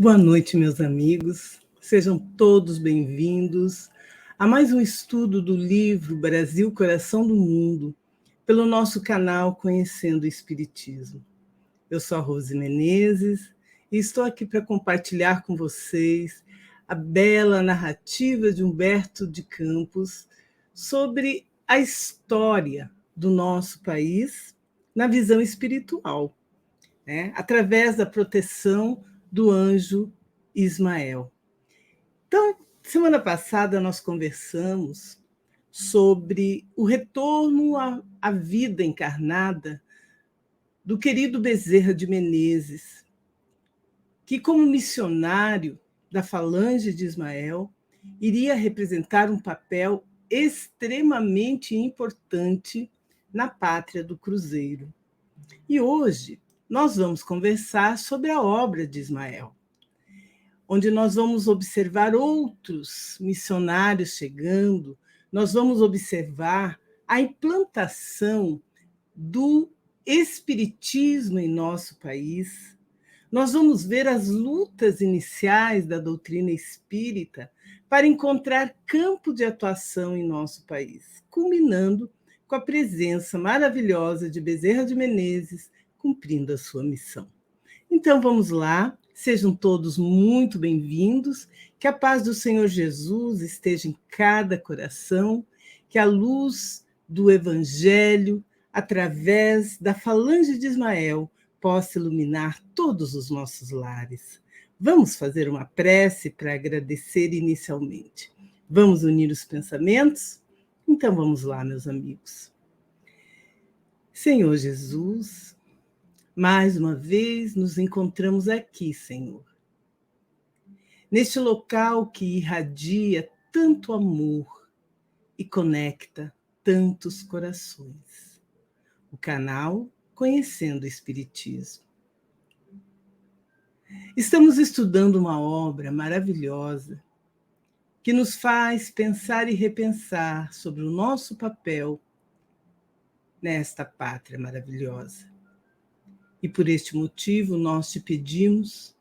Boa noite, meus amigos. Sejam todos bem-vindos a mais um estudo do livro Brasil, Coração do Mundo, pelo nosso canal Conhecendo o Espiritismo. Eu sou a Rose Menezes e estou aqui para compartilhar com vocês a bela narrativa de Humberto de Campos sobre a história do nosso país na visão espiritual, né? Através da proteção do anjo Ismael. Então, semana passada nós conversamos sobre o retorno à vida encarnada do querido Bezerra de Menezes, que, como missionário da Falange de Ismael, iria representar um papel extremamente importante na pátria do Cruzeiro. E hoje nós vamos conversar sobre a obra de Ismael, onde nós vamos observar outros missionários chegando, nós vamos observar a implantação do espiritismo em nosso país, nós vamos ver as lutas iniciais da doutrina espírita para encontrar campo de atuação em nosso país, culminando com a presença maravilhosa de Bezerra de Menezes, cumprindo a sua missão. Então vamos lá, sejam todos muito bem-vindos, que a paz do Senhor Jesus esteja em cada coração, que a luz do Evangelho, através da Falange de Ismael, possa iluminar todos os nossos lares. Vamos fazer uma prece para agradecer inicialmente. Vamos unir os pensamentos? Então vamos lá, meus amigos. Senhor Jesus, mais uma vez nos encontramos aqui, Senhor, neste local que irradia tanto amor e conecta tantos corações. O canal Conhecendo o Espiritismo. Estamos estudando uma obra maravilhosa que nos faz pensar e repensar sobre o nosso papel nesta pátria maravilhosa. E por este motivo nós te pedimos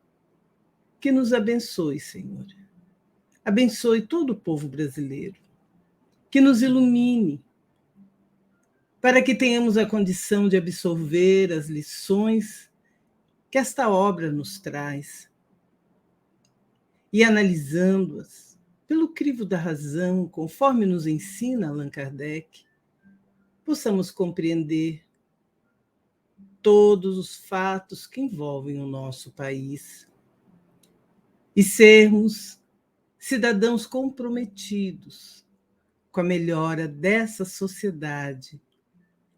que nos abençoe, Senhor. Abençoe todo o povo brasileiro, que nos ilumine, para que tenhamos a condição de absorver as lições que esta obra nos traz e, analisando-as pelo crivo da razão, conforme nos ensina Allan Kardec, possamos compreender todos os fatos que envolvem o nosso país e sermos cidadãos comprometidos com a melhora dessa sociedade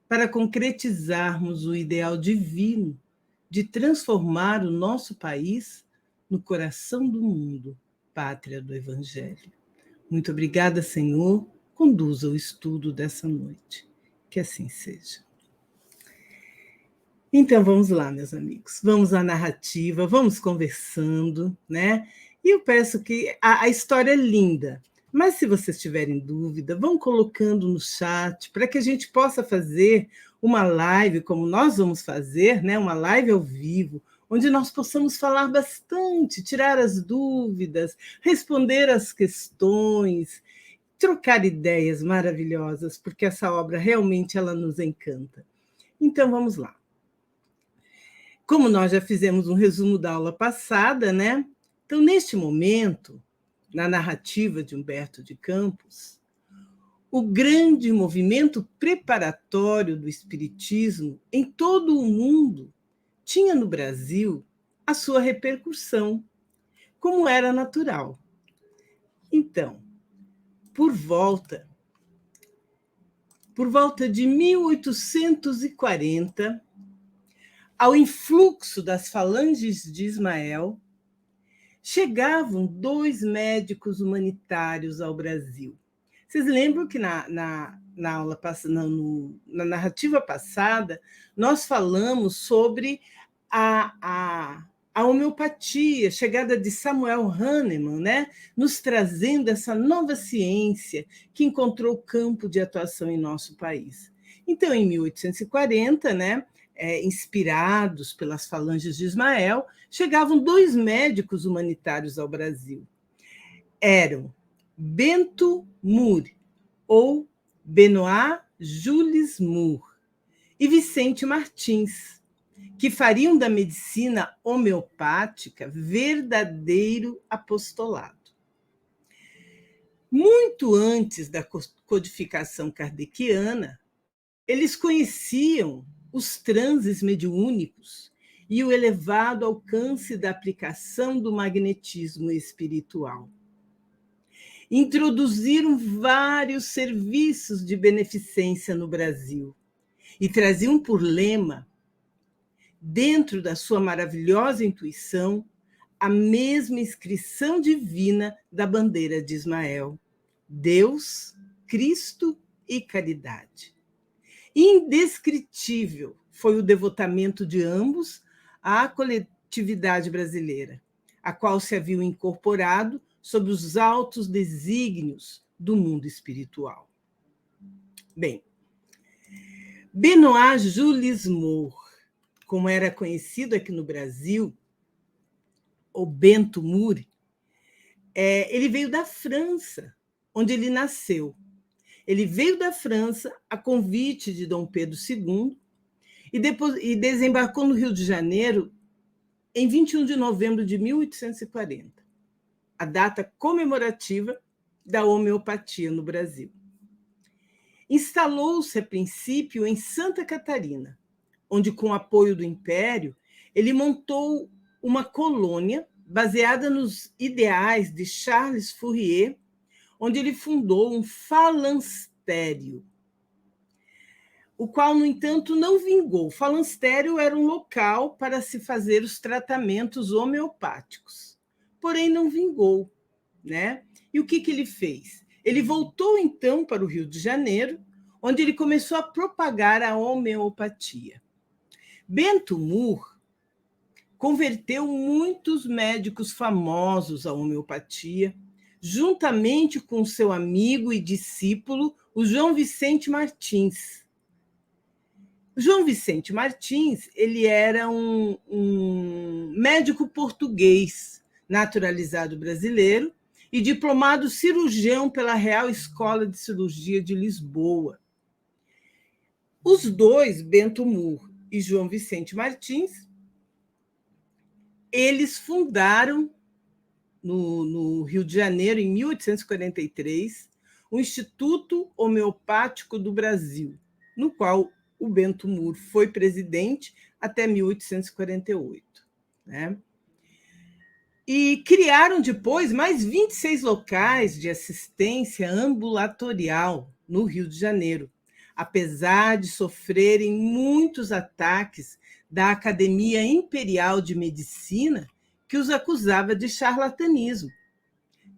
para concretizarmos o ideal divino de transformar o nosso país no coração do mundo, pátria do Evangelho. Muito obrigada, Senhor. Conduza o estudo dessa noite. Que assim seja. Então, vamos lá, meus amigos. Vamos à narrativa, vamos conversando, né? E eu peço que a história é linda, mas se vocês tiverem dúvida, vão colocando no chat para que a gente possa fazer uma live, como nós vamos fazer, né? Uma live ao vivo, onde nós possamos falar bastante, tirar as dúvidas, responder as questões, trocar ideias maravilhosas, porque essa obra realmente ela nos encanta. Então, vamos lá. Como nós já fizemos um resumo da aula passada, né? Então, neste momento, na narrativa de Humberto de Campos, o grande movimento preparatório do espiritismo em todo o mundo tinha no Brasil a sua repercussão, como era natural. Então, por volta de 1840, ao influxo das falanges de Ismael, chegavam 2 médicos humanitários ao Brasil. Vocês lembram que na aula na narrativa passada, nós falamos sobre a homeopatia, chegada de Samuel Hahnemann, né, nos trazendo essa nova ciência que encontrou campo de atuação em nosso país. Então, em 1840, né, inspirados pelas falanges de Ismael, chegavam 2 médicos humanitários ao Brasil. Eram Bento Moore, ou Benoit Jules Moore, e Vicente Martins, que fariam da medicina homeopática verdadeiro apostolado. Muito antes da codificação kardeciana, eles conheciam os transes mediúnicos e o elevado alcance da aplicação do magnetismo espiritual. Introduziram vários serviços de beneficência no Brasil e traziam por lema, dentro da sua maravilhosa intuição, a mesma inscrição divina da bandeira de Ismael: Deus, Cristo e caridade. Indescritível foi o devotamento de ambos à coletividade brasileira, a qual se haviam incorporado sob os altos desígnios do mundo espiritual. Bem, Benoit Jules Moore, como era conhecido aqui no Brasil, o Bento Moore, ele veio da França, onde ele nasceu. Ele veio da França a convite de Dom Pedro II e desembarcou no Rio de Janeiro em 21 de novembro de 1840. A data comemorativa da homeopatia no Brasil. Instalou-se a princípio em Santa Catarina, onde, com o apoio do Império, ele montou uma colônia baseada nos ideais de Charles Fourier, onde ele fundou um falanstério, o qual, no entanto, não vingou. O falanstério era um local para se fazer os tratamentos homeopáticos, porém não vingou, né? E o que ele fez? Ele voltou, então, para o Rio de Janeiro, onde ele começou a propagar a homeopatia. Bento Moore converteu muitos médicos famosos à homeopatia, juntamente com seu amigo e discípulo, o João Vicente Martins. O João Vicente Martins, ele era um médico português, naturalizado brasileiro, e diplomado cirurgião pela Real Escola de Cirurgia de Lisboa. Os dois, Bento Moore e João Vicente Martins, eles fundaram, no Rio de Janeiro, em 1843, o Instituto Homeopático do Brasil, no qual o Bento Moore foi presidente até 1848. Né? E criaram depois mais 26 locais de assistência ambulatorial no Rio de Janeiro, apesar de sofrerem muitos ataques da Academia Imperial de Medicina, que os acusava de charlatanismo.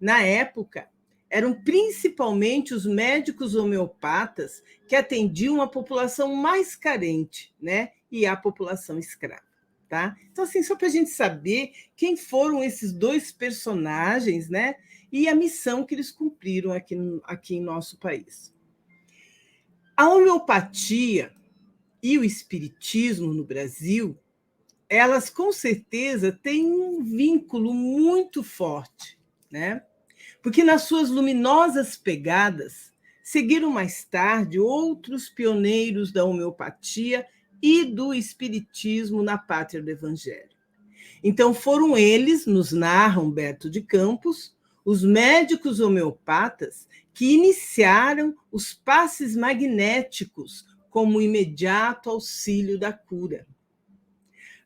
Na época, eram principalmente os médicos homeopatas que atendiam a população mais carente, né? E a população escrava. Tá? Então, assim, só para a gente saber quem foram esses 2 personagens, né? E a missão que eles cumpriram aqui em nosso país. A homeopatia e o espiritismo no Brasil, elas com certeza têm um vínculo muito forte, né? Porque nas suas luminosas pegadas seguiram mais tarde outros pioneiros da homeopatia e do espiritismo na pátria do Evangelho. Então foram eles, nos narra Humberto de Campos, os médicos homeopatas que iniciaram os passes magnéticos como imediato auxílio da cura.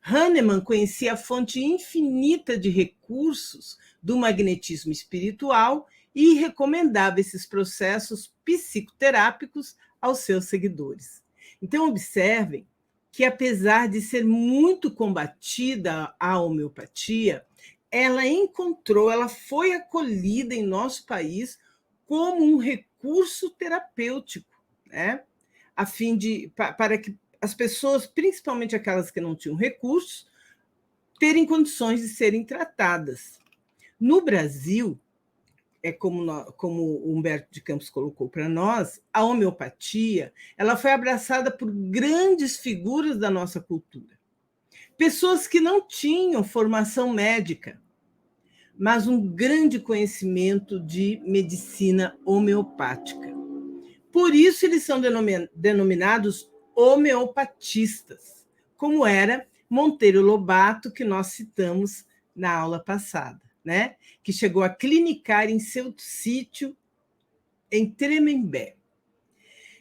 Hahnemann conhecia a fonte infinita de recursos do magnetismo espiritual e recomendava esses processos psicoterápicos aos seus seguidores. Então, observem que, apesar de ser muito combatida a homeopatia, ela foi acolhida em nosso país como um recurso terapêutico, né? A fim de para que as pessoas, principalmente aquelas que não tinham recursos, terem condições de serem tratadas. No Brasil, como o Humberto de Campos colocou para nós, a homeopatia ela foi abraçada por grandes figuras da nossa cultura. Pessoas que não tinham formação médica, mas um grande conhecimento de medicina homeopática. Por isso, eles são denominados homeopatistas, como era Monteiro Lobato, que nós citamos na aula passada, né? Que chegou a clinicar em seu sítio em Tremembé.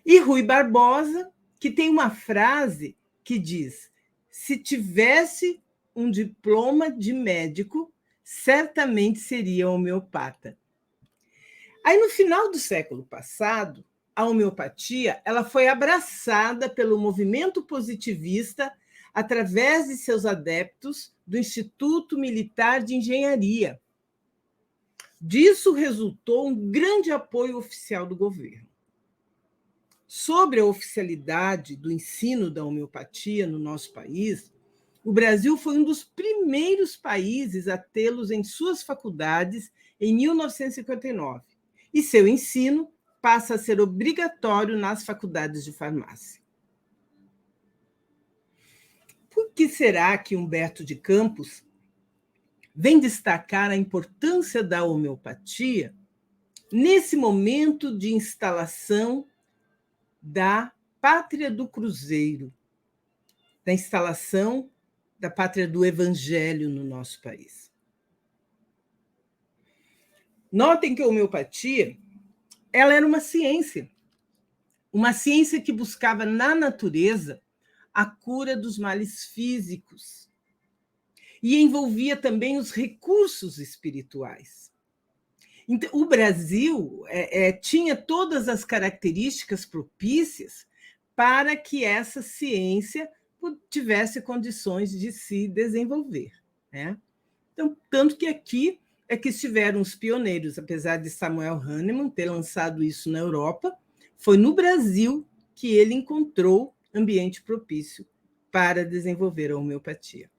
E Rui Barbosa, que tem uma frase que diz: se tivesse um diploma de médico, certamente seria homeopata. Aí, no final do século passado, a homeopatia ela foi abraçada pelo movimento positivista através de seus adeptos do Instituto Militar de Engenharia. Disso resultou um grande apoio oficial do governo. Sobre a oficialidade do ensino da homeopatia no nosso país, o Brasil foi um dos primeiros países a tê-los em suas faculdades em 1959, e seu ensino passa a ser obrigatório nas faculdades de farmácia. Por que será que Humberto de Campos vem destacar a importância da homeopatia nesse momento de instalação da Pátria do Cruzeiro, da instalação da Pátria do Evangelho no nosso país? Notem que a homeopatia ela era uma ciência que buscava na natureza a cura dos males físicos e envolvia também os recursos espirituais. Então, o Brasil tinha todas as características propícias para que essa ciência tivesse condições de se desenvolver, né? Então, tanto que aqui é que estiveram os pioneiros, apesar de Samuel Hahnemann ter lançado isso na Europa, foi no Brasil que ele encontrou ambiente propício para desenvolver a homeopatia.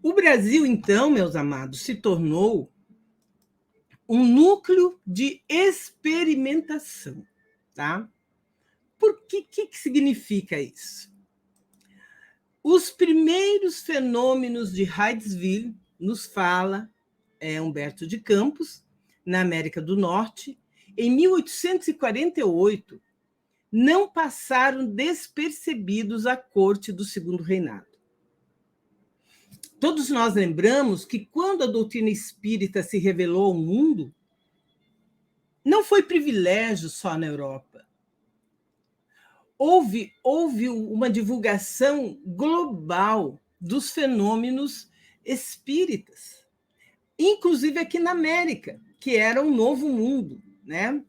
O Brasil, então, meus amados, se tornou um núcleo de experimentação, tá? Por que significa isso? Os primeiros fenômenos de Hydesville, nos fala Humberto de Campos, na América do Norte, em 1848, não passaram despercebidos à corte do Segundo Reinado. Todos nós lembramos que quando a doutrina espírita se revelou ao mundo, não foi privilégio só na Europa. Houve uma divulgação global dos fenômenos espíritas, inclusive aqui na América, que era um novo mundo, né?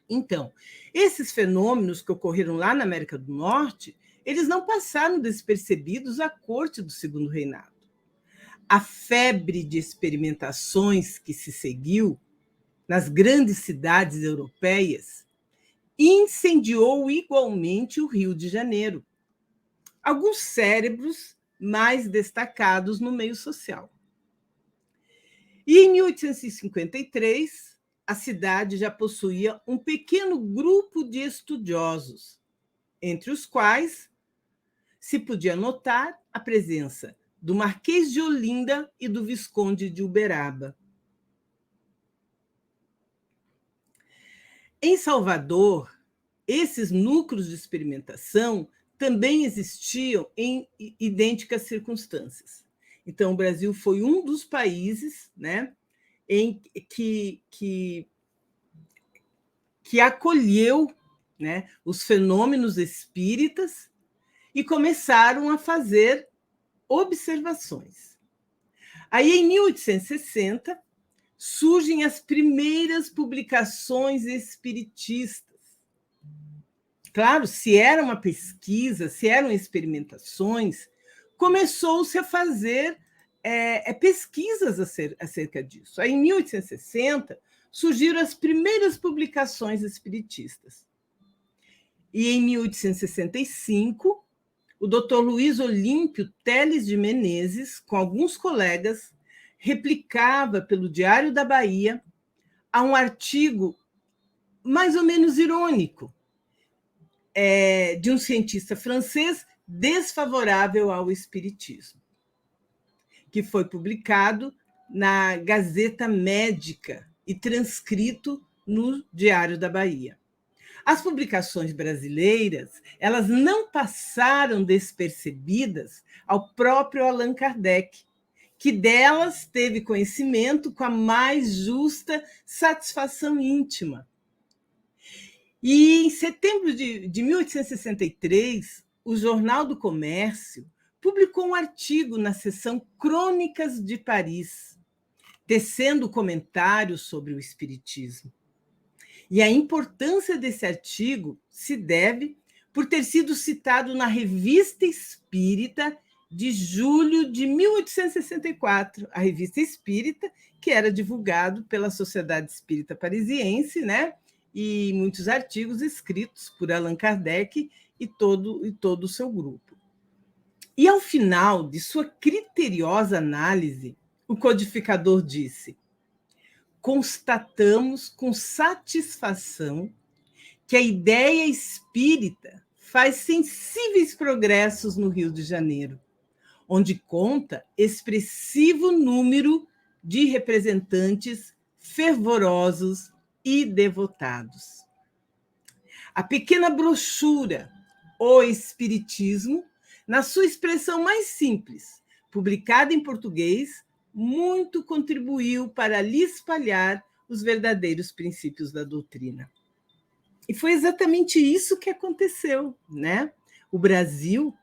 Então, esses fenômenos que ocorreram lá na América do Norte, eles não passaram despercebidos à corte do Segundo Reinado. A febre de experimentações que se seguiu nas grandes cidades europeias incendiou igualmente o Rio de Janeiro. Alguns cérebros mais destacados no meio social. E em 1853, a cidade já possuía um pequeno grupo de estudiosos, entre os quais se podia notar a presença do Marquês de Olinda e do Visconde de Uberaba. Em Salvador, esses núcleos de experimentação também existiam em idênticas circunstâncias. Então, o Brasil foi um dos países, né, que acolheu, né, os fenômenos espíritas e começaram a fazer observações. Aí, em 1860, surgem as primeiras publicações espiritistas. Claro, se era uma pesquisa, se eram experimentações, começou-se a fazer pesquisas acerca disso. Aí, em 1860, surgiram as primeiras publicações espiritistas. E, em 1865, o Dr. Luiz Olímpio Teles de Menezes, com alguns colegas, replicava pelo Diário da Bahia a um artigo mais ou menos irônico de um cientista francês desfavorável ao espiritismo, que foi publicado na Gazeta Médica e transcrito no Diário da Bahia. As publicações brasileiras, elas não passaram despercebidas ao próprio Allan Kardec, que delas teve conhecimento com a mais justa satisfação íntima. E em setembro de 1863, o Jornal do Comércio publicou um artigo na seção Crônicas de Paris, tecendo comentários sobre o espiritismo. E a importância desse artigo se deve por ter sido citado na Revista Espírita de julho de 1864, a Revista Espírita, que era divulgado pela Sociedade Espírita Parisiense, né? E muitos artigos escritos por Allan Kardec e todo o seu grupo. E, ao final de sua criteriosa análise, o codificador disse: constatamos com satisfação que a ideia espírita faz sensíveis progressos no Rio de Janeiro, onde conta expressivo número de representantes fervorosos e devotados. A pequena brochura O Espiritismo, na sua expressão mais simples, publicada em português, muito contribuiu para lhe espalhar os verdadeiros princípios da doutrina. E foi exatamente isso que aconteceu, né? O Brasil,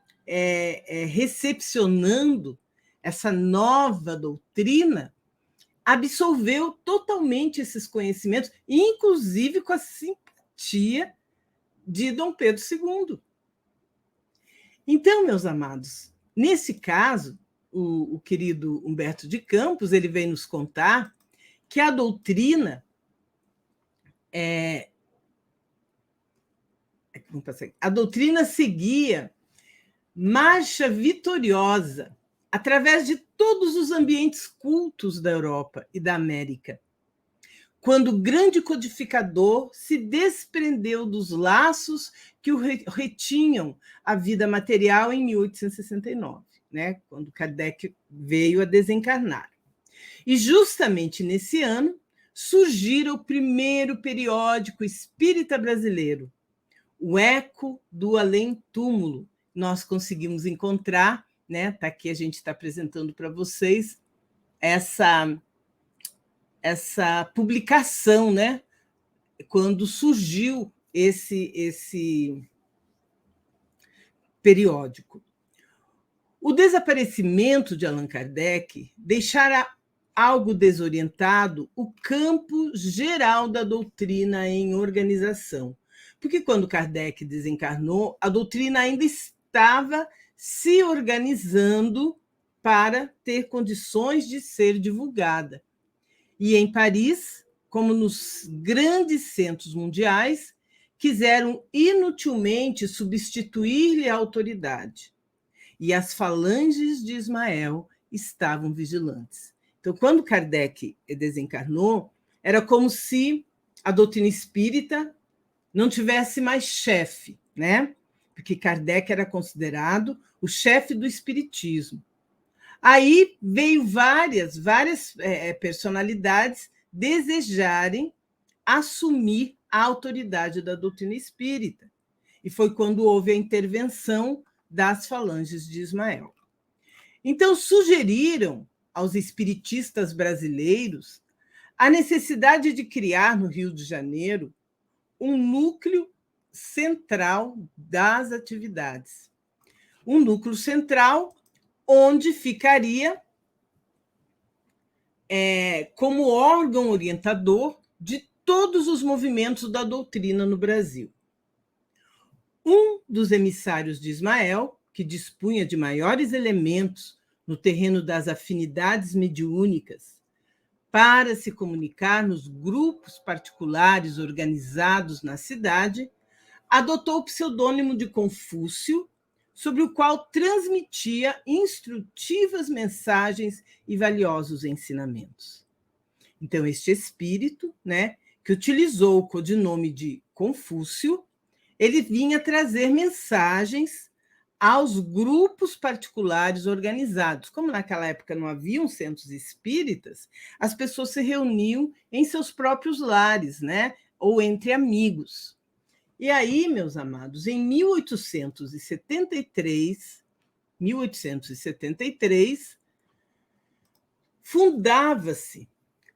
recepcionando essa nova doutrina, absorveu totalmente esses conhecimentos, inclusive com a simpatia de Dom Pedro II. Então, meus amados, nesse caso, o querido Humberto de Campos, ele vem nos contar que a doutrina seguia marcha vitoriosa através de todos os ambientes cultos da Europa e da América, quando o grande codificador se desprendeu dos laços que o retinham à vida material em 1869, né, quando Kardec veio a desencarnar. E justamente nesse ano surgira o primeiro periódico espírita brasileiro, O Eco do Além-Túmulo. Nós conseguimos encontrar, né? Tá aqui, a gente está apresentando para vocês essa publicação, né? Quando surgiu esse periódico. O desaparecimento de Allan Kardec deixara algo desorientado o campo geral da doutrina em organização. Porque quando Kardec desencarnou, a doutrina ainda estava se organizando para ter condições de ser divulgada. E em Paris, como nos grandes centros mundiais, quiseram inutilmente substituir-lhe a autoridade. E as falanges de Ismael estavam vigilantes. Então, quando Kardec desencarnou, era como se a doutrina espírita não tivesse mais chefe, né? Porque Kardec era considerado o chefe do espiritismo. Aí veio várias personalidades desejarem assumir a autoridade da doutrina espírita. E foi quando houve a intervenção das falanges de Ismael. Então, sugeriram aos espiritistas brasileiros a necessidade de criar no Rio de Janeiro um núcleo central das atividades. Um núcleo central onde ficaria como órgão orientador de todos os movimentos da doutrina no Brasil. Um dos emissários de Ismael que dispunha de maiores elementos no terreno das afinidades mediúnicas, para se comunicar nos grupos particulares organizados na cidade, adotou o pseudônimo de Confúcio, sobre o qual transmitia instrutivas mensagens e valiosos ensinamentos. Então, este espírito, né, que utilizou o codinome de Confúcio, ele vinha trazer mensagens aos grupos particulares organizados. Como naquela época não haviam centros espíritas, as pessoas se reuniam em seus próprios lares, né, ou entre amigos. E aí, meus amados, em 1873, fundava-se,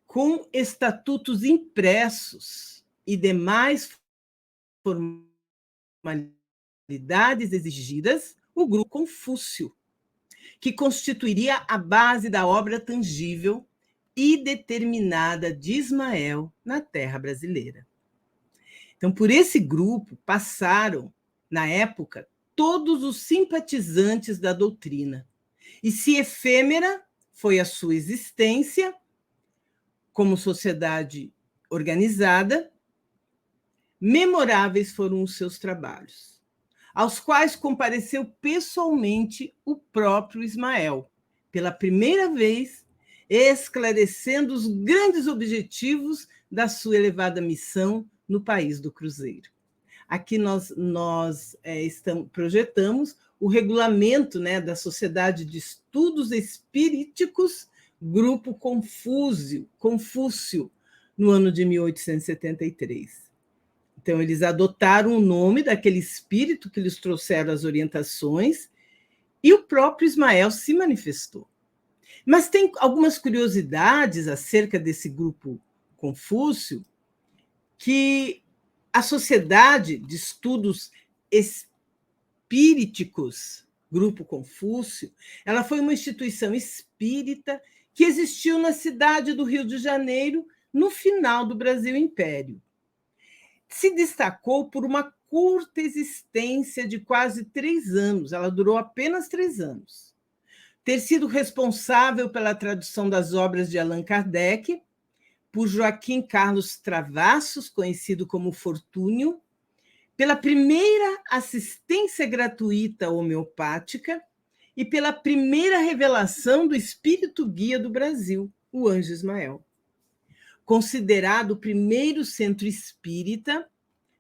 com estatutos impressos e demais formalidades exigidas, o grupo Confúcio, que constituiria a base da obra tangível e determinada de Ismael na terra brasileira. Então, por esse grupo passaram, na época, todos os simpatizantes da doutrina. E se efêmera foi a sua existência como sociedade organizada, memoráveis foram os seus trabalhos, aos quais compareceu pessoalmente o próprio Ismael, pela primeira vez, esclarecendo os grandes objetivos da sua elevada missão no país do Cruzeiro. Aqui nós projetamos o regulamento, né, da Sociedade de Estudos Espíriticos, Grupo Confúcio, no ano de 1873. Então, eles adotaram o nome daquele espírito que lhes trouxeram as orientações e o próprio Ismael se manifestou. Mas tem algumas curiosidades acerca desse grupo Confúcio, que a Sociedade de Estudos Espíriticos, Grupo Confúcio, ela foi uma instituição espírita que existiu na cidade do Rio de Janeiro no final do Brasil Império. Se destacou por uma curta existência de quase 3 anos, ela durou apenas 3 anos. Ter sido responsável pela tradução das obras de Allan Kardec, por Joaquim Carlos Travassos, conhecido como Fortúnio, pela primeira assistência gratuita homeopática e pela primeira revelação do espírito guia do Brasil, o Anjo Ismael. Considerado o primeiro centro espírita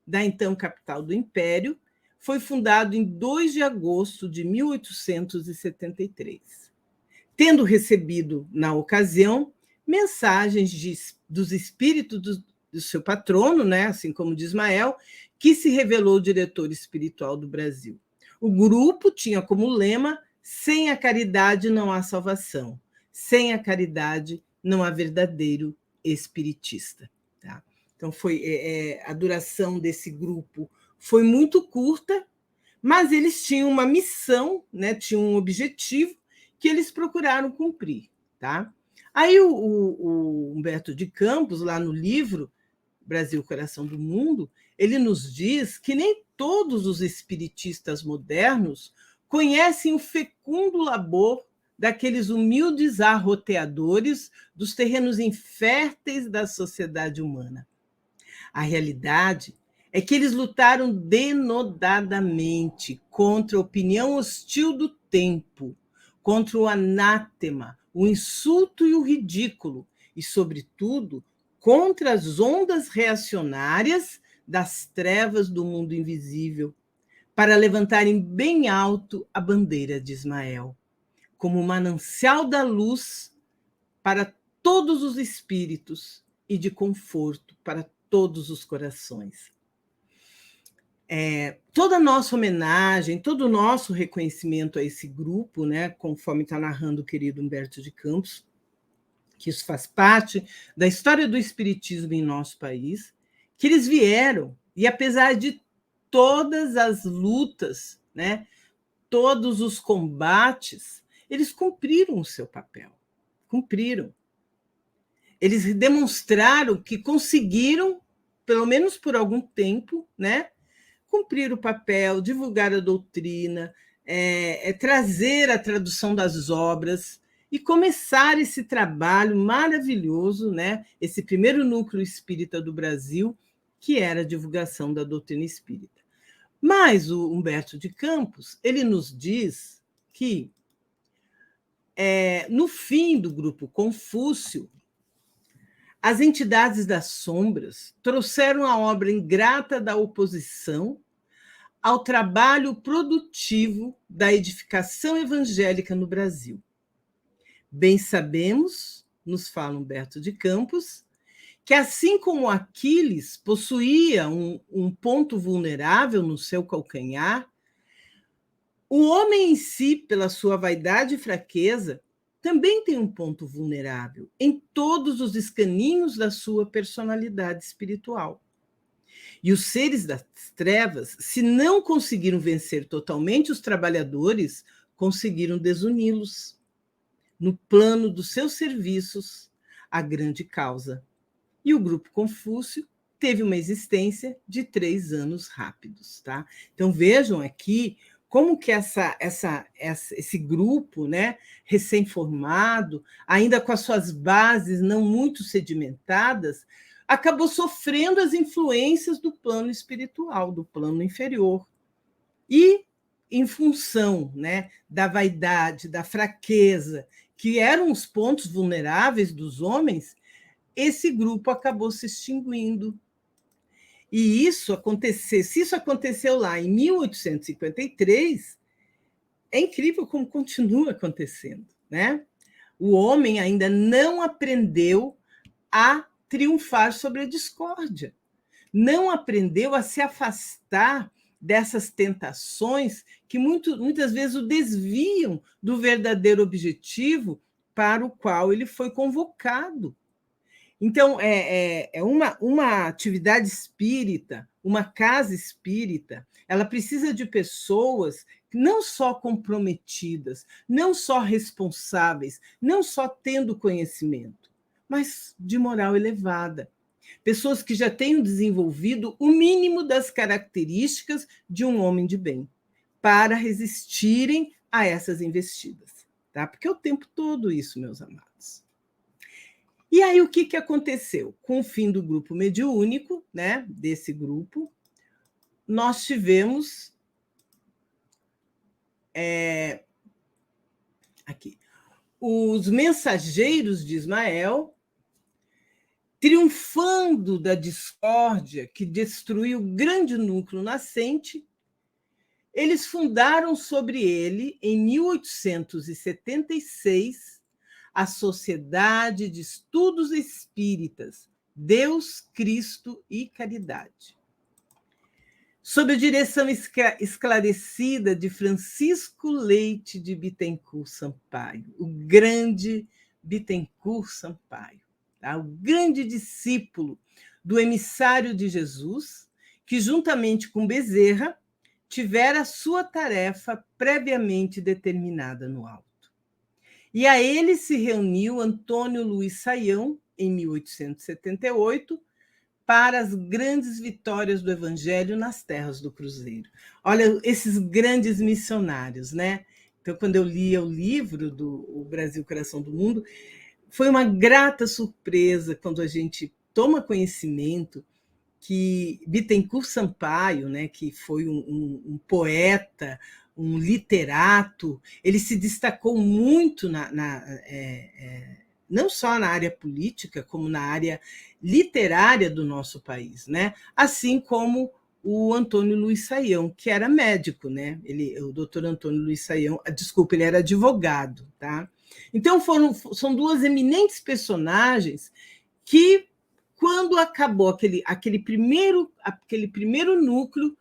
da então capital do Império, foi fundado em 2 de agosto de 1873. Tendo recebido, na ocasião, mensagens dos espíritos do seu patrono, né, assim como de Ismael, que se revelou o diretor espiritual do Brasil. O grupo tinha como lema: sem a caridade não há salvação, sem a caridade não há verdadeiro espiritista. Tá? Então, a duração desse grupo foi muito curta, mas eles tinham uma missão, né, tinham um objetivo que eles procuraram cumprir. Tá? Aí o Humberto de Campos, lá no livro Brasil, Coração do Mundo, ele nos diz que nem todos os espiritistas modernos conhecem o fecundo labor daqueles humildes arroteadores dos terrenos inférteis da sociedade humana. A realidade é que eles lutaram denodadamente contra a opinião hostil do tempo, contra o anátema, o insulto e o ridículo, e, sobretudo, contra as ondas reacionárias das trevas do mundo invisível, para levantarem bem alto a bandeira de Ismael, como manancial da luz para todos os espíritos e de conforto para todos os corações. Toda a nossa homenagem, todo o nosso reconhecimento a esse grupo, né, conforme está narrando o querido Humberto de Campos, que isso faz parte da história do espiritismo em nosso país, que eles vieram, e apesar de todas as lutas, né, todos os combates, eles cumpriram o seu papel, cumpriram. Eles demonstraram que conseguiram, pelo menos por algum tempo, né, cumprir o papel, divulgar a doutrina, trazer a tradução das obras e começar esse trabalho maravilhoso, né? Esse primeiro núcleo espírita do Brasil, que era a divulgação da doutrina espírita. Mas o Humberto de Campos, ele nos diz que, no fim do grupo Confúcio, as entidades das sombras trouxeram a obra ingrata da oposição ao trabalho produtivo da edificação evangélica no Brasil. Bem sabemos, nos fala Humberto de Campos, que assim como Aquiles possuía um ponto vulnerável no seu calcanhar, o homem em si, pela sua vaidade e fraqueza, também tem um ponto vulnerável em todos os escaninhos da sua personalidade espiritual. E os seres das trevas, se não conseguiram vencer totalmente os trabalhadores, conseguiram desuni-los no plano dos seus serviços à grande causa. E o grupo Confúcio teve uma existência de 3 anos rápidos. Tá? Então, vejam aqui como que esse grupo, né, recém-formado, ainda com as suas bases não muito sedimentadas, acabou sofrendo as influências do plano espiritual, do plano inferior. E, em função, né, da vaidade, da fraqueza, que eram os pontos vulneráveis dos homens, esse grupo acabou se extinguindo. E se isso aconteceu lá em 1853, é incrível como continua acontecendo, né? O homem ainda não aprendeu a triunfar sobre a discórdia, não aprendeu a se afastar dessas tentações que muitas vezes o desviam do verdadeiro objetivo para o qual ele foi convocado. Então, uma atividade espírita, uma casa espírita, ela precisa de pessoas não só comprometidas, não só responsáveis, não só tendo conhecimento, mas de moral elevada. Pessoas que já tenham desenvolvido o mínimo das características de um homem de bem, para resistirem a essas investidas. Tá? Porque é o tempo todo isso, meus amados. E aí, o que aconteceu? Com o fim do grupo mediúnico, né, desse grupo, nós tivemos aqui os mensageiros de Ismael, triunfando da discórdia que destruiu o grande núcleo nascente. Eles fundaram sobre ele, em 1876, a Sociedade de Estudos Espíritas, Deus, Cristo e Caridade. Sob a direção esclarecida de Francisco Leite de Bittencourt Sampaio, o grande Bittencourt Sampaio, tá? O grande discípulo do emissário de Jesus, que, juntamente com Bezerra, tivera a sua tarefa previamente determinada no alto. E a ele se reuniu Antônio Luiz Saião, em 1878, para as grandes vitórias do Evangelho nas terras do Cruzeiro. Olha, esses grandes missionários, né? Então, quando eu li o livro do O Brasil, Coração do Mundo, foi uma grata surpresa quando a gente toma conhecimento que Bittencourt Sampaio, né, que foi um poeta, um literato, ele se destacou muito não só na área política, como na área literária do nosso país, né? Assim como o Antônio Luiz Saião, que era médico, né? O doutor Antônio Luiz Saião, desculpa, ele era advogado, tá? Então, são duas eminentes personagens que, quando acabou aquele primeiro núcleo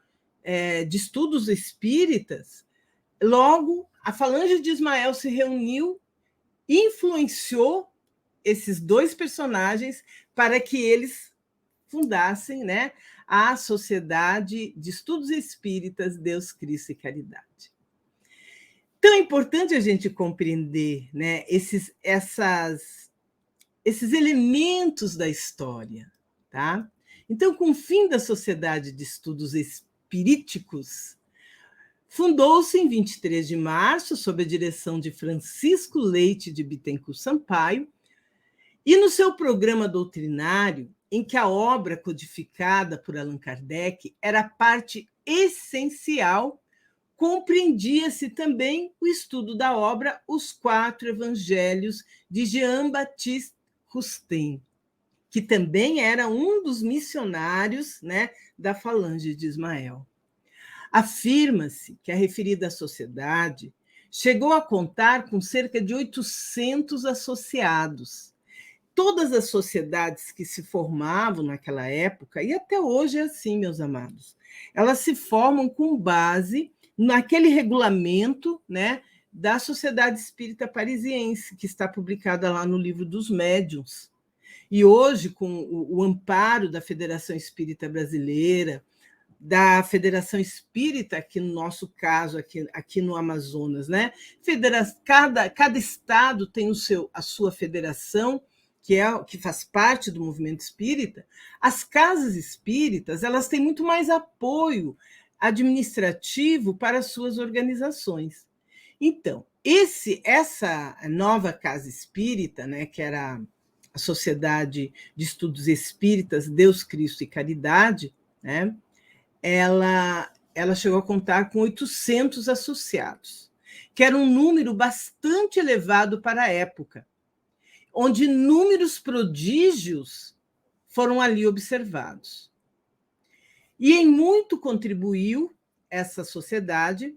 de estudos espíritas, logo a falange de Ismael se reuniu, influenciou esses dois personagens para que eles fundassem, né, a Sociedade de Estudos Espíritas, Deus, Cristo e Caridade. Então é importante a gente compreender, né, esses elementos da história. Tá? Então, com o fim da Sociedade de Estudos Espiríticos, Fundou-se em 23 de março, sob a direção de Francisco Leite de Bittencourt Sampaio, e no seu programa doutrinário, em que a obra codificada por Allan Kardec era parte essencial, compreendia-se também o estudo da obra Os Quatro Evangelhos, de Jean-Baptiste Rustin, que também era um dos missionários, né, da Falange de Ismael. Afirma-se que a referida sociedade chegou a contar com cerca de 800 associados. Todas as sociedades que se formavam naquela época, e até hoje é assim, meus amados, elas se formam com base naquele regulamento, né, da Sociedade Espírita Parisiense, que está publicada lá no Livro dos Médiuns. E hoje, com o amparo da Federação Espírita Brasileira, da Federação Espírita, aqui no nosso caso, aqui no Amazonas, né? Cada estado tem a sua federação, que faz parte do movimento espírita. As casas espíritas, elas têm muito mais apoio administrativo para as suas organizações. Então, essa nova casa espírita, né, que era a Sociedade de Estudos Espíritas, Deus, Cristo e Caridade, né, ela chegou a contar com 800 associados, que era um número bastante elevado para a época, onde inúmeros prodígios foram ali observados. E em muito contribuiu essa sociedade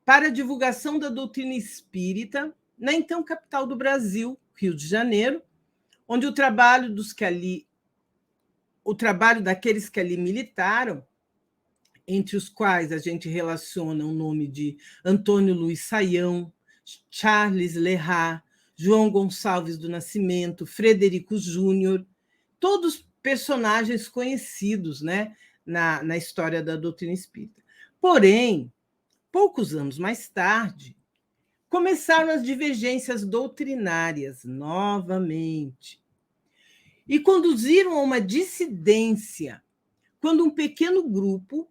para a divulgação da doutrina espírita na então capital do Brasil, Rio de Janeiro, onde o trabalho daqueles que ali militaram, entre os quais a gente relaciona o nome de Antônio Luiz Saião, Charles Lerrat, João Gonçalves do Nascimento, Frederico Júnior, todos personagens conhecidos, né, na história da doutrina espírita. Porém, poucos anos mais tarde, começaram as divergências doutrinárias novamente e conduziram a uma dissidência, quando um pequeno grupo,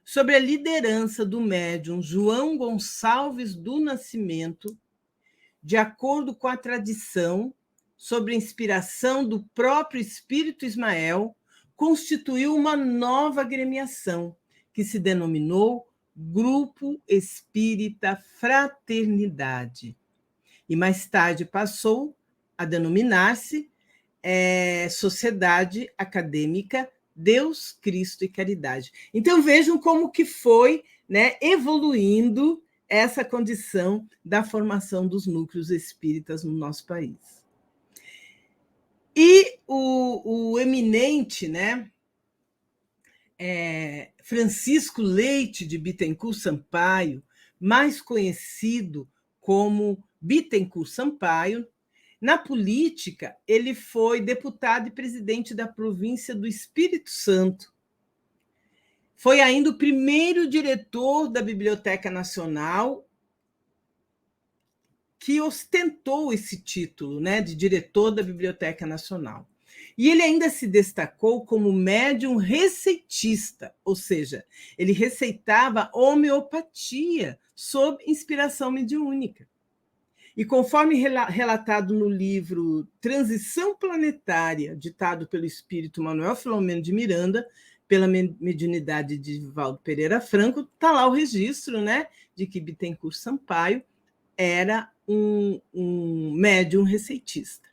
sob a liderança do médium João Gonçalves do Nascimento, de acordo com a tradição, sobre a inspiração do próprio Espírito Ismael, constituiu uma nova agremiação, que se denominou Grupo Espírita Fraternidade. E mais tarde passou a denominar-se Sociedade Acadêmica Deus, Cristo e Caridade. Então vejam como que foi, né, evoluindo essa condição da formação dos núcleos espíritas no nosso país. E o eminente, né, Francisco Leite de Bittencourt Sampaio, mais conhecido como Bittencourt Sampaio, na política, ele foi deputado e presidente da província do Espírito Santo. Foi ainda o primeiro diretor da Biblioteca Nacional que ostentou esse título, né, de diretor da Biblioteca Nacional. E ele ainda se destacou como médium receitista, ou seja, ele receitava homeopatia sob inspiração mediúnica. E conforme relatado no livro Transição Planetária, ditado pelo espírito Manuel Filomeno de Miranda, pela mediunidade de Divaldo Pereira Franco, está lá o registro, né, de que Bittencourt Sampaio era um médium receitista.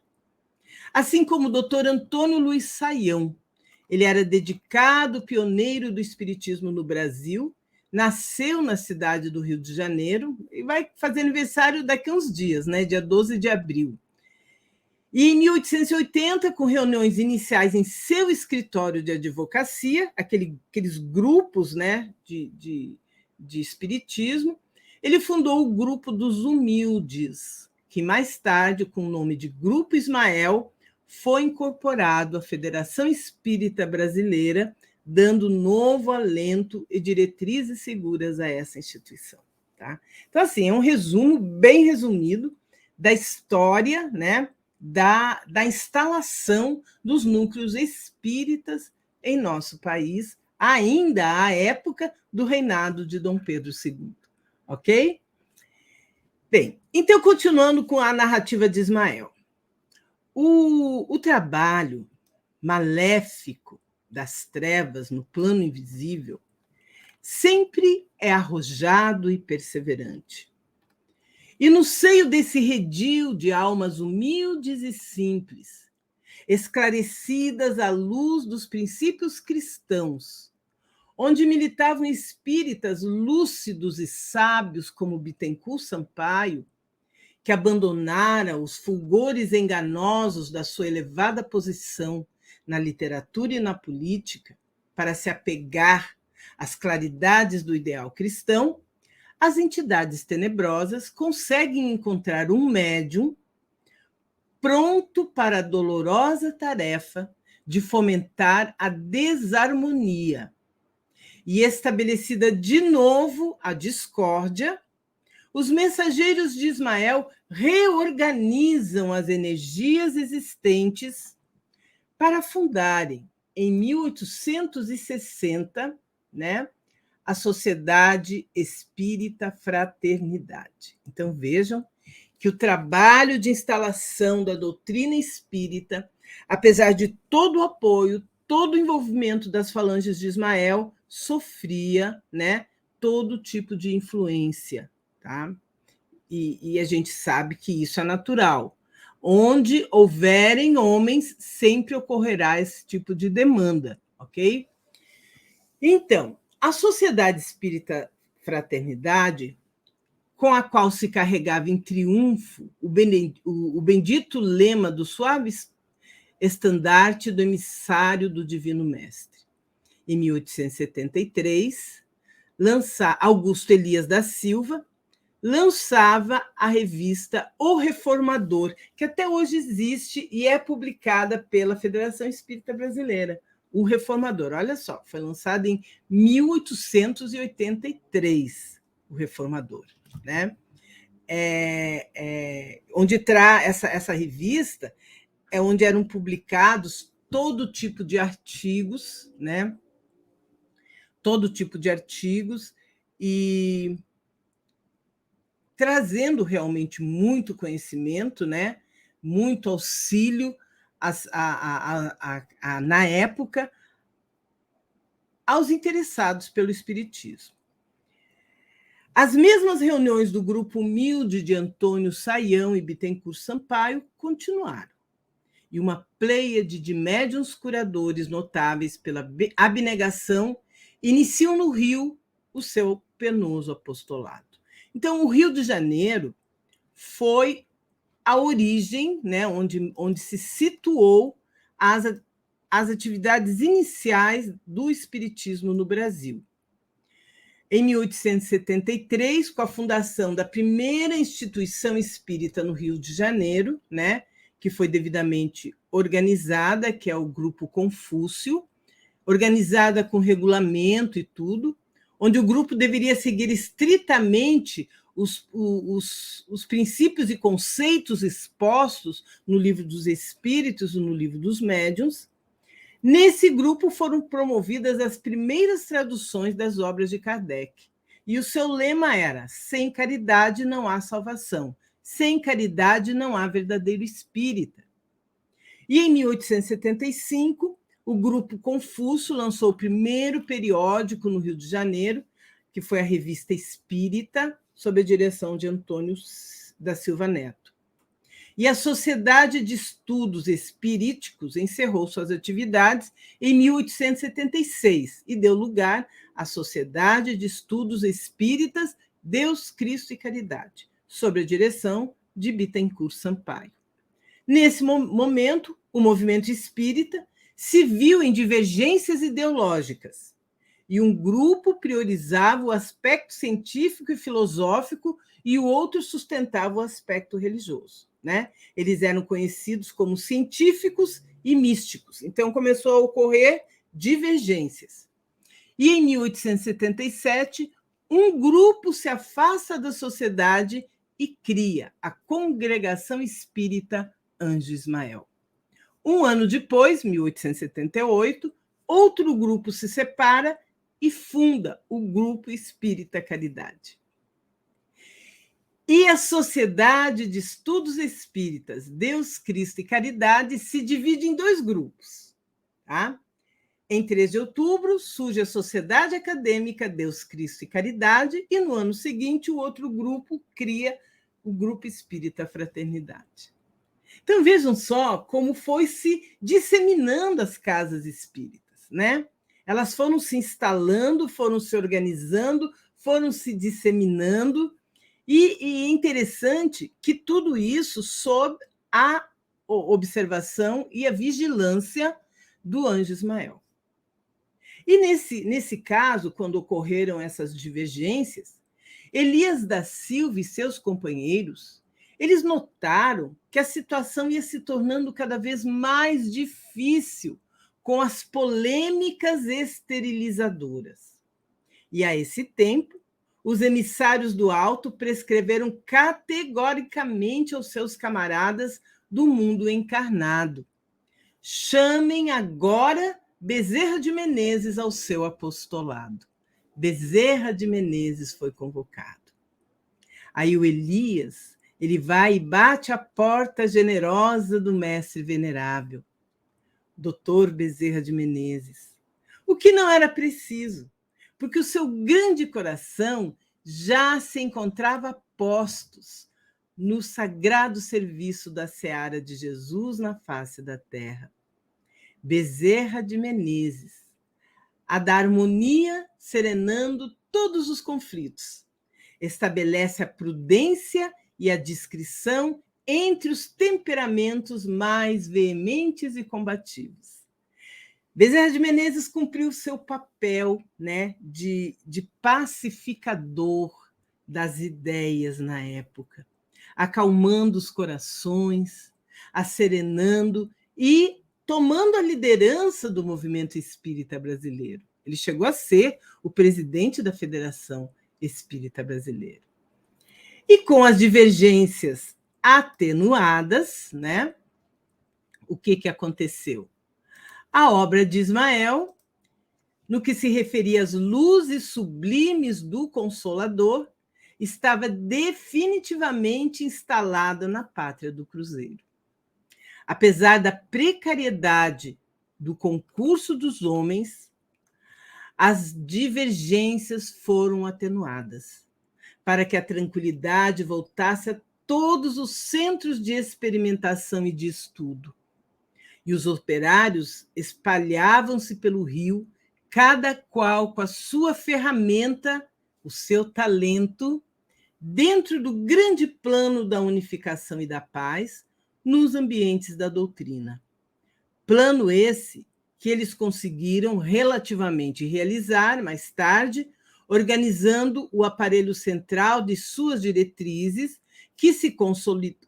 Assim como o doutor Antônio Luiz Saião, ele era dedicado pioneiro do espiritismo no Brasil, nasceu na cidade do Rio de Janeiro e vai fazer aniversário daqui a uns dias, né, dia 12 de abril. E em 1880, com reuniões iniciais em seu escritório de advocacia, aqueles grupos, né, de espiritismo, ele fundou o Grupo dos Humildes, que mais tarde, com o nome de Grupo Ismael, foi incorporado à Federação Espírita Brasileira, dando novo alento e diretrizes seguras a essa instituição. Tá? Então, assim, é um resumo bem resumido da história, né, da instalação dos núcleos espíritas em nosso país ainda à época do reinado de Dom Pedro II, ok? Bem, então, continuando com a narrativa de Ismael. O trabalho maléfico das trevas no plano invisível sempre é arrojado e perseverante. E no seio desse redil de almas humildes e simples, esclarecidas à luz dos princípios cristãos, onde militavam espíritas lúcidos e sábios como Bittencourt Sampaio, que abandonara os fulgores enganosos da sua elevada posição na literatura e na política para se apegar às claridades do ideal cristão, as entidades tenebrosas conseguem encontrar um médium pronto para a dolorosa tarefa de fomentar a desarmonia e, estabelecida de novo a discórdia, os mensageiros de Ismael reorganizam as energias existentes para fundarem, em 1860, né, a Sociedade Espírita Fraternidade. Então, vejam que o trabalho de instalação da doutrina espírita, apesar de todo o apoio, todo o envolvimento das falanges de Ismael, sofria, né, todo tipo de influência. Tá? E a gente sabe que isso é natural. Onde houverem homens, sempre ocorrerá esse tipo de demanda, ok? Então, a Sociedade Espírita Fraternidade, com a qual se carregava em triunfo o bendito lema do suave estandarte do emissário do Divino Mestre. Em 1873, Augusto Elias da Silva lançava a revista O Reformador, que até hoje existe e é publicada pela Federação Espírita Brasileira. O Reformador, olha só, foi lançado em 1883, o Reformador, né? Onde essa revista é onde eram publicados todo tipo de artigos, né? Todo tipo de artigos, e trazendo realmente muito conhecimento, né? Muito auxílio na época aos interessados pelo Espiritismo. As mesmas reuniões do grupo humilde de Antônio Saião e Bittencourt Sampaio continuaram, e uma pleiade de médiuns curadores notáveis pela abnegação iniciam no Rio o seu penoso apostolado. Então, o Rio de Janeiro foi a origem, né, onde se situou as atividades iniciais do Espiritismo no Brasil. Em 1873, com a fundação da primeira instituição espírita no Rio de Janeiro, né, que foi devidamente organizada, que é o Grupo Confúcio, organizada com regulamento e tudo, onde o grupo deveria seguir estritamente os princípios e conceitos expostos no Livro dos Espíritos e no Livro dos Médiuns. Nesse grupo foram promovidas as primeiras traduções das obras de Kardec. E o seu lema era: sem caridade não há salvação, sem caridade não há verdadeiro espírita. E em 1875, o Grupo Confúcio lançou o primeiro periódico no Rio de Janeiro, que foi a Revista Espírita, sob a direção de Antônio da Silva Neto. E a Sociedade de Estudos Espiríticos encerrou suas atividades em 1876 e deu lugar à Sociedade de Estudos Espíritas Deus, Cristo e Caridade, sob a direção de Bittencourt Sampaio. Nesse momento, o movimento espírita se viu em divergências ideológicas, e um grupo priorizava o aspecto científico e filosófico e o outro sustentava o aspecto religioso, né? Eles eram conhecidos como científicos e místicos. Então, começou a ocorrer divergências. E em 1877, um grupo se afasta da sociedade e cria a Congregação Espírita Anjo Ismael. Um ano depois, 1878, outro grupo se separa e funda o Grupo Espírita Caridade. E a Sociedade de Estudos Espíritas, Deus, Cristo e Caridade se divide em 2 grupos. Tá? Em 3 de outubro, surge a Sociedade Acadêmica Deus, Cristo e Caridade, e no ano seguinte o outro grupo cria o Grupo Espírita Fraternidade. Então vejam só como foi se disseminando as casas espíritas, né? Elas foram se instalando, foram se organizando, foram se disseminando, e é interessante que tudo isso sob a observação e a vigilância do Anjo Ismael. E nesse caso, quando ocorreram essas divergências, Elias da Silva e seus companheiros, eles notaram que a situação ia se tornando cada vez mais difícil com as polêmicas esterilizadoras. E a esse tempo, os emissários do alto prescreveram categoricamente aos seus camaradas do mundo encarnado: chamem agora Bezerra de Menezes ao seu apostolado. Bezerra de Menezes foi convocado. Aí o Elias, ele vai e bate a porta generosa do mestre venerável, doutor Bezerra de Menezes, o que não era preciso, porque o seu grande coração já se encontrava a postos no sagrado serviço da seara de Jesus na face da terra. Bezerra de Menezes, a da harmonia serenando todos os conflitos, estabelece a prudência e a discrição entre os temperamentos mais veementes e combativos. Bezerra de Menezes cumpriu seu papel, né, de pacificador das ideias na época, acalmando os corações, asserenando e tomando a liderança do movimento espírita brasileiro. Ele chegou a ser o presidente da Federação Espírita Brasileira. E com as divergências atenuadas, né, o que aconteceu? A obra de Ismael, no que se referia às luzes sublimes do Consolador, estava definitivamente instalada na pátria do Cruzeiro. Apesar da precariedade do concurso dos homens, as divergências foram atenuadas, para que a tranquilidade voltasse a todos os centros de experimentação e de estudo. E os operários espalhavam-se pelo rio, cada qual com a sua ferramenta, o seu talento, dentro do grande plano da unificação e da paz, nos ambientes da doutrina. Plano esse que eles conseguiram relativamente realizar mais tarde, organizando o aparelho central de suas diretrizes, que se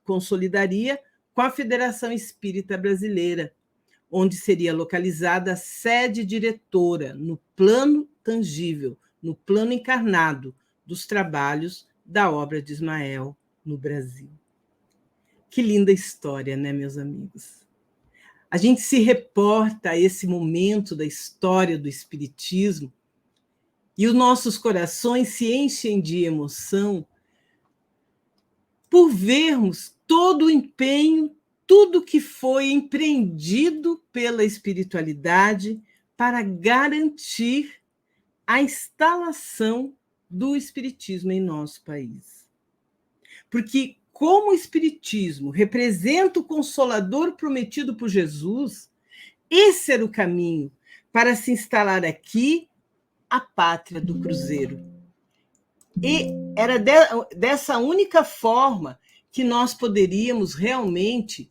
consolidaria com a Federação Espírita Brasileira, onde seria localizada a sede diretora, no plano tangível, no plano encarnado dos trabalhos da obra de Ismael no Brasil. Que linda história, né, meus amigos? A gente se reporta a esse momento da história do Espiritismo e os nossos corações se enchem de emoção por vermos todo o empenho, tudo que foi empreendido pela espiritualidade para garantir a instalação do Espiritismo em nosso país. Porque, como o Espiritismo representa o Consolador prometido por Jesus, esse era o caminho para se instalar aqui a pátria do Cruzeiro. E era dessa única forma que nós poderíamos realmente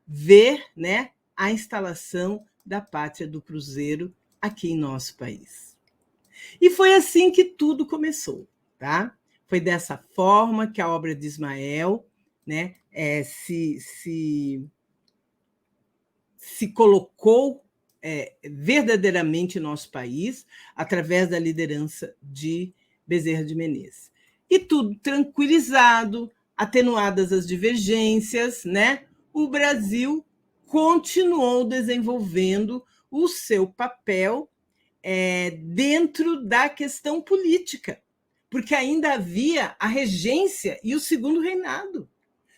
ver, né, a instalação da pátria do Cruzeiro aqui em nosso país. E foi assim que tudo começou, tá? Foi dessa forma que a obra de Ismael, né, se colocou verdadeiramente em nosso país, através da liderança de Bezerra de Menezes. E tudo tranquilizado, atenuadas as divergências, né, o Brasil continuou desenvolvendo o seu papel dentro da questão política, porque ainda havia a regência e o segundo reinado.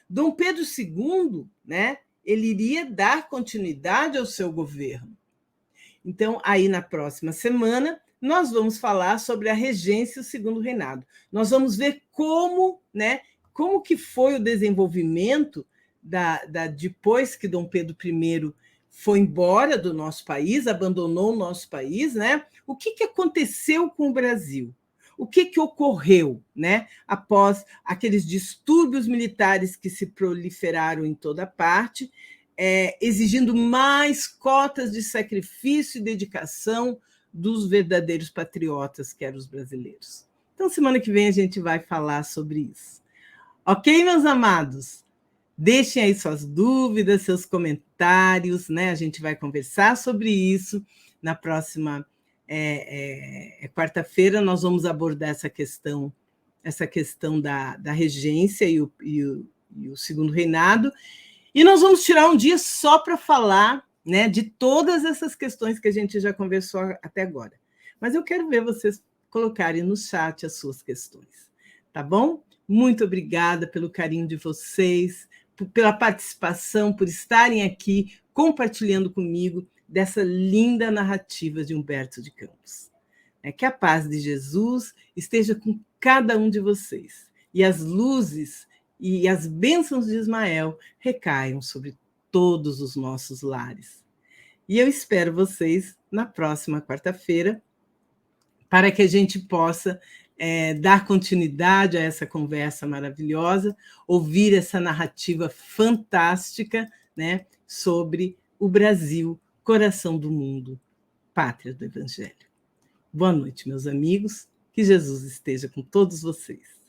Dom Pedro II, né, ele iria dar continuidade ao seu governo. Então, aí na próxima semana, nós vamos falar sobre a regência e o segundo reinado. Nós vamos ver como, né, como que foi o desenvolvimento depois que Dom Pedro I foi embora do nosso país, abandonou o nosso país, né? O que aconteceu com o Brasil? O que ocorreu, né, após aqueles distúrbios militares que se proliferaram em toda parte, exigindo mais cotas de sacrifício e dedicação dos verdadeiros patriotas, que eram os brasileiros. Então, semana que vem a gente vai falar sobre isso. Ok, meus amados? Deixem aí suas dúvidas, seus comentários, né? A gente vai conversar sobre isso na próxima quarta-feira. Nós vamos abordar essa questão da regência e o segundo reinado. E nós vamos tirar um dia só para falar, né, de todas essas questões que a gente já conversou até agora. Mas eu quero ver vocês colocarem no chat as suas questões, tá bom? Muito obrigada pelo carinho de vocês, pela participação, por estarem aqui compartilhando comigo dessa linda narrativa de Humberto de Campos. Que a paz de Jesus esteja com cada um de vocês e as luzes e as bênçãos de Ismael recaiam sobre todos os nossos lares. E eu espero vocês na próxima quarta-feira para que a gente possa dar continuidade a essa conversa maravilhosa, ouvir essa narrativa fantástica, né, sobre o Brasil, coração do mundo, pátria do Evangelho. Boa noite, meus amigos. Que Jesus esteja com todos vocês.